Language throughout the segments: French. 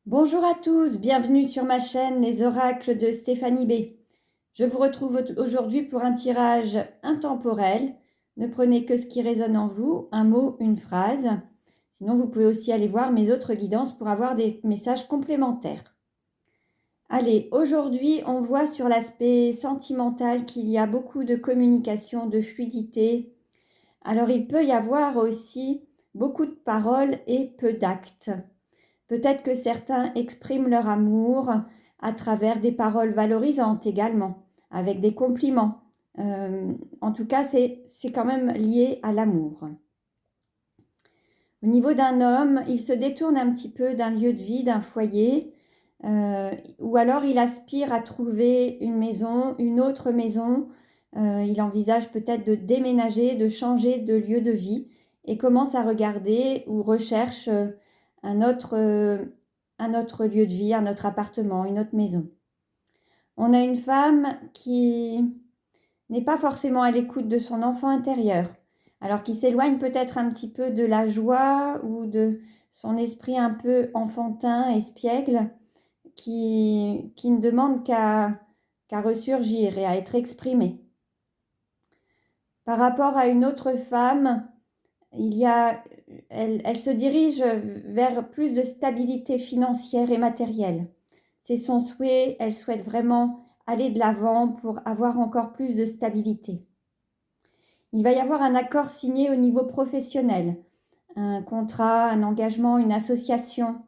Bonjour à tous, bienvenue sur ma chaîne Les Oracles de Stéphanie B. Je vous retrouve aujourd'hui pour un tirage intemporel. Ne prenez que ce qui résonne en vous, un mot, une phrase. Sinon, vous pouvez aussi aller voir mes autres guidances pour avoir des messages complémentaires. Allez, aujourd'hui, on voit sur l'aspect sentimental qu'il y a beaucoup de communication, de fluidité. Alors, il peut y avoir aussi beaucoup de paroles et peu d'actes. Peut-être que certains expriment leur amour à travers des paroles valorisantes également, avec des compliments. En tout cas, c'est quand même lié à l'amour. Au niveau d'un homme, il se détourne un petit peu d'un lieu de vie, d'un foyer, ou alors il aspire à trouver une maison, une autre maison. Il envisage peut-être de déménager, de changer de lieu de vie et commence à regarder ou recherche un autre lieu de vie, un autre appartement, une autre maison. On a une femme qui n'est pas forcément à l'écoute de son enfant intérieur, alors qui s'éloigne peut-être un petit peu de la joie ou de son esprit un peu enfantin, espiègle, qui ne demande qu'à ressurgir et à être exprimé. Par rapport à une autre femme, elle se dirige vers plus de stabilité financière et matérielle. C'est son souhait, elle souhaite vraiment aller de l'avant pour avoir encore plus de stabilité. Il va y avoir un accord signé au niveau professionnel, un contrat, un engagement, une association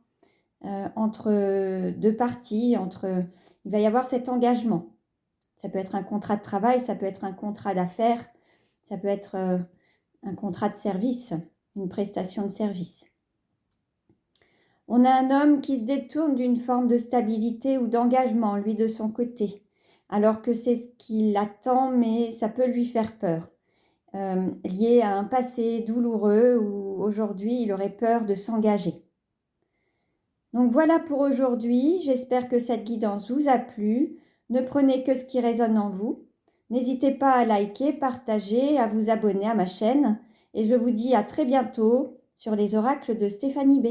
entre deux parties. Il va y avoir cet engagement. Ça peut être un contrat de travail, ça peut être un contrat d'affaires, ça peut être un contrat de service, une prestation de service. On a un homme qui se détourne d'une forme de stabilité ou d'engagement, lui, de son côté, alors que c'est ce qu'il attend, mais ça peut lui faire peur, lié à un passé douloureux où aujourd'hui il aurait peur de s'engager. Donc voilà pour aujourd'hui, j'espère que cette guidance vous a plu. Ne prenez que ce qui résonne en vous. N'hésitez pas à liker, partager, à vous abonner à ma chaîne et je vous dis à très bientôt sur les oracles de Stéphanie B.